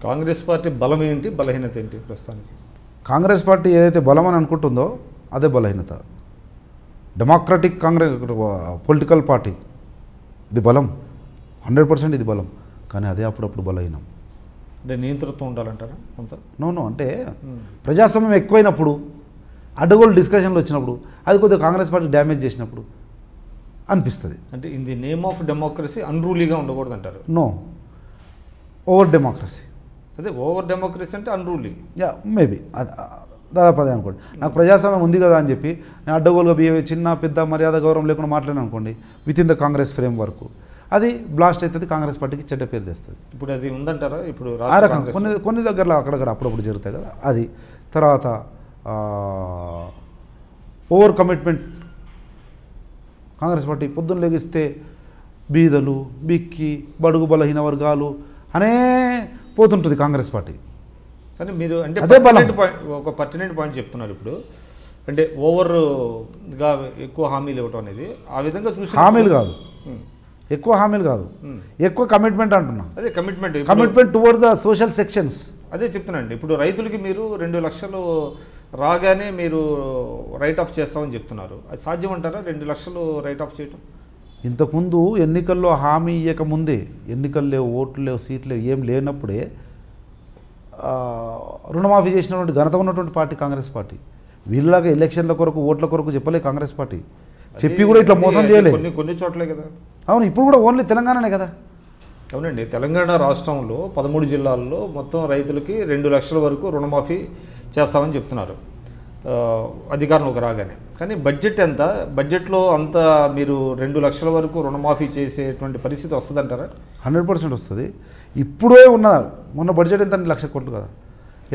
Congress party బలం ఏంటి, బలహీనత ఏంటి ప్రస్తుతానికి? కాంగ్రెస్ పార్టీ ఏదైతే బలం అని అనుకుంటుందో అదే బలహీనత. డెమోక్రటిక్ కాంగ్రెస్ పొలిటికల్ పార్టీ ఇది బలం, 100% ఇది బలం. కానీ అదే అప్పుడప్పుడు బలహీనం. అంటే నియంతృత్వం ఉండాలంటారా కొంత? నో అంటే ప్రజాస్వామ్యం ఎక్కువైనప్పుడు, అడ్డగోలు డిస్కషన్లు వచ్చినప్పుడు, అది కొద్దిగా కాంగ్రెస్ పార్టీ డ్యామేజ్ చేసినప్పుడు అనిపిస్తుంది. అంటే in the name of democracy అన్రూలీగా ఉండకూడదు అంటారు? No, over democracy. అదే ఓవర్ డెమోక్రసీ అంటే అన్రూలీ. యా, మేబీ దాదాపు అదే అనుకోండి. నాకు ప్రజాస్వామ్యం ఉంది కదా అని చెప్పి నేను అడ్డగోలుగా బిహేవ్, చిన్న పెద్ద మర్యాద గౌరవం లేకుండా మాట్లాడాను అనుకోండి with in the Congress frame work, అది బ్లాస్ట్ అవుతుంది, కాంగ్రెస్ పార్టీకి చెడ్డ పేరు తెస్తుంది. ఇప్పుడు అది ఉందంటారా? ఇప్పుడు ఆ రకం కొన్ని దగ్గరలో అక్కడక్కడ అప్పుడప్పుడు జరుగుతాయి కదా అది. తర్వాత ఓవర్ కమిట్మెంట్. కాంగ్రెస్ పార్టీ పొద్దున్న లెగిస్తే బీదలు, బిక్కి, బడుగు బలహీన వర్గాలు అనే పోతుంటుంది కాంగ్రెస్ పార్టీ. కానీ మీరు అంటే ఒక పర్టినెంట్ పాయింట్ చెప్తున్నారు. ఇప్పుడు అంటే ఓవర్గా ఎక్కువ హామీలు ఇవ్వటం అనేది ఆ విధంగా చూసి హామీలు కాదు, ఎక్కువ హామీలు కాదు, ఎక్కువ కమిట్మెంట్ అంటున్నా. అదే commitment towards the social sections. అదే చెప్తున్నాండి. ఇప్పుడు రైతులకి మీరు 2 లక్షలు రాగానే మీరు రైట్ ఆఫ్ చేస్తామని చెప్తున్నారు. అది సాధ్యం అంటారా 2 లక్షలు రైట్ ఆఫ్ చేయటం? ఇంతకుముందు ఎన్నికల్లో హామీ ఇవ్వకముందే, ఎన్నికలు లేవు, ఓట్లు లేవు, సీట్లు లేవు, ఏం లేనప్పుడే రుణమాఫీ చేసినటువంటి ఘనత ఉన్నటువంటి పార్టీ కాంగ్రెస్ పార్టీ. వీళ్ళలాగా ఎలక్షన్ల కొరకు, ఓట్ల కొరకు చెప్పలే కాంగ్రెస్ పార్టీ. చెప్పి కూడా ఇట్లా మోసం చేయలేదు. కొన్ని చోట్లే కదా. అవును, ఇప్పుడు కూడా ఓన్లీ తెలంగాణనే కదా. అవునండి, తెలంగాణ రాష్ట్రంలో 13 జిల్లాల్లో మొత్తం రైతులకి 2 లక్షల వరకు రుణమాఫీ చేస్తామని చెప్తున్నారు అధికారంలోకి రాగానే. కానీ బడ్జెట్ ఎంత? బడ్జెట్లో అంత మీరు 2 లక్షల వరకు రుణమాఫీ చేసేటువంటి పరిస్థితి వస్తుందంటారా? 100% వస్తుంది. ఇప్పుడే ఉన్న మొన్న బడ్జెట్ ఎంత? 2 లక్షల కోట్లు కదా.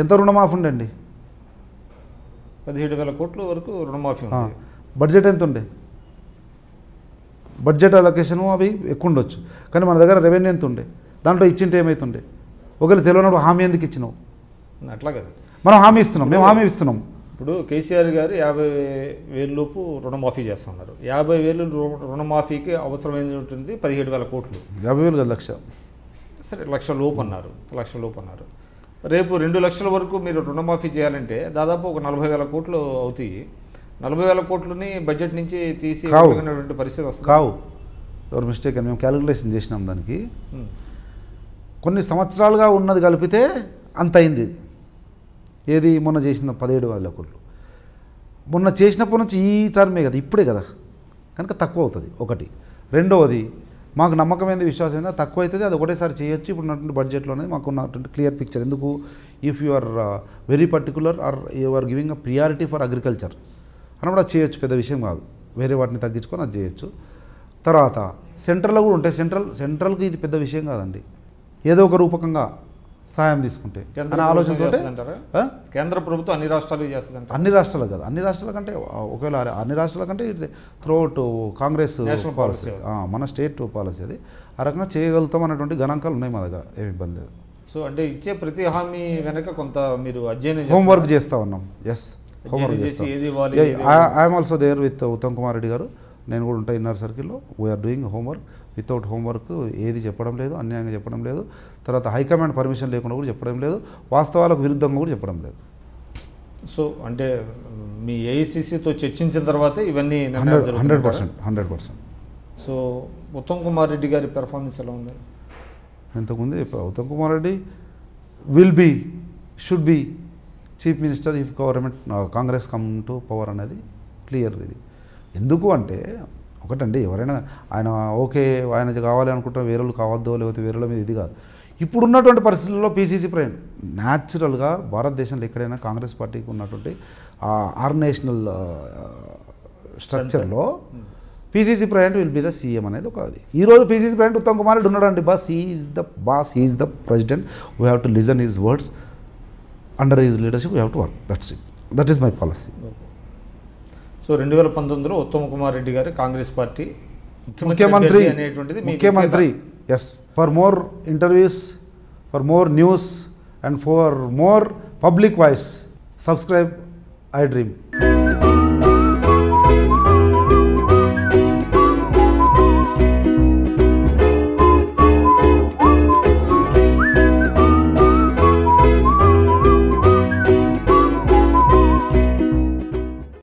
ఎంత రుణమాఫీ ఉండండి? 17,000 కోట్ల వరకు రుణమాఫీ ఉంది. బడ్జెట్ ఎంత ఉండే? బడ్జెట్ అలొకేషన్ అవి ఎక్కువ ఉండొచ్చు, కానీ మన దగ్గర రెవెన్యూ ఎంత ఉండే? దాంట్లో ఇచ్చింటే ఏమవుతుండే? ఒకవేళ తెలియనప్పుడు హామీ ఎందుకు ఇచ్చినావు? అట్లా కదా, మనం హామీ ఇస్తున్నాం, మేము హామీ ఇస్తున్నాం. ఇప్పుడు కేసీఆర్ గారు 50,000 లోపు రుణమాఫీ చేస్తున్నారు. 50,000 రుణమాఫీకి అవసరమైనటువంటి 17,000 కోట్లు. 50,000 కదా, లక్ష. సరే, లక్ష లోపు అన్నారు. రేపు 2 లక్షల వరకు మీరు రుణమాఫీ చేయాలంటే దాదాపు ఒక 40,000 కోట్లు అవుతాయి. 40,000 కోట్లని బడ్జెట్ నుంచి తీసి పరిస్థితి వస్తుంది. కావు, ఎవరు మిస్టేక్ అని మేము క్యాలిక్యులేషన్ చేసినాం. దానికి కొన్ని సంవత్సరాలుగా ఉన్నది కలిపితే అంత అయింది. ఏది మొన్న చేసిన 17,000 కోట్లు మొన్న చేసినప్పటి నుంచి ఈ టర్మే కదా, ఇప్పుడే కదా, కనుక తక్కువ అవుతుంది. ఒకటి. రెండవది, మాకు నమ్మకమైనది, విశ్వాసం ఏందో తక్కువ అవుతుంది, అది ఒకటేసారి చేయొచ్చు. ఇప్పుడు ఉన్నటువంటి బడ్జెట్లో అనేది మాకు ఉన్నటువంటి క్లియర్ పిక్చర్. ఎందుకు? If you are very particular or you are giving a priority for agriculture అన్నప్పుడు అది చేయొచ్చు, పెద్ద విషయం కాదు. వేరే వాటిని తగ్గించుకొని అది చేయొచ్చు. తర్వాత సెంట్రల్లో కూడా ఉంటాయి. సెంట్రల్కి ఇది పెద్ద విషయం కాదండి. ఏదో ఒక రూపకంగా సాయం తీసుకుంటే అనే ఆలోచనతో కేంద్ర ప్రభుత్వం అన్ని రాష్ట్రాలు చేస్తుంది. అన్ని రాష్ట్రాలు కదా, అన్ని రాష్ట్రాల కంటే ఒకవేళ అన్ని రాష్ట్రాల కంటే ఇట్స్ త్రూఅవుట్ కాంగ్రెస్ పాలసీ, మన స్టేట్ పాలసీ. అది ఆ రకంగా చేయగలుగుతాం అన్నటువంటి గణాంకాలు ఉన్నాయి మా దగ్గర, ఏమి ఇబ్బంది లేదు. సో అంటే ఇచ్చే ప్రతి హామీ వెనక కొంత మీరు అధ్యయనం హోంవర్క్ చేస్తూ ఉన్నాం. ఎస్, హోంవర్క్ చేస్తాం. I'm also there with Uttam Kumar Reddy గారు. నేను కూడా ఉంటా ఇన్నర్ సర్కిల్లో. We're doing homework. Without homework ఏది చెప్పడం లేదు, అన్యాయంగా చెప్పడం లేదు. తర్వాత హైకమాండ్ పర్మిషన్ లేకుండా కూడా చెప్పడం లేదు, వాస్తవాలకు విరుద్ధంగా కూడా చెప్పడం లేదు. సో అంటే మీ ఏఐసిసితో చర్చించిన తర్వాతే ఇవన్నీ 100%. సో ఉత్తమ్ కుమార్ రెడ్డి గారి పెర్ఫార్మెన్స్ ఎలా ఉంది? ఇంతకుముందు Uttam Kumar Reddy should be chief minister if government Congress come to power అనేది క్లియర్. ఇది ఎందుకు అంటే ఒకటండి, ఎవరైనా ఆయన ఓకే ఆయన కావాలి అనుకుంటే వేరేలు కావద్దో, లేకపోతే వేరేల మీద ఇది కాదు. ఇప్పుడున్నటువంటి పరిస్థితుల్లో పీసీసీ ప్రెసిడెంట్ న్యాచురల్గా భారతదేశంలో ఎక్కడైనా కాంగ్రెస్ పార్టీకి ఉన్నటువంటి ఆర్గనైజేషనల్ స్ట్రక్చర్లో PCC president will be the CM అనేది ఒక అది. ఈరోజు పీసీసీ ప్రెసిడెంట్ ఉత్తమ్ కుమార్ రెడ్డి ఉన్నాడండి. He is the president. We have to listen his words. Under his leadership we have to work. That is my policy. So 2019లో Uttam Kumar Reddy garu Congress party ముఖ్యమంత్రి. Yes. For more interviews, for more news and for more public voice, subscribe I dream.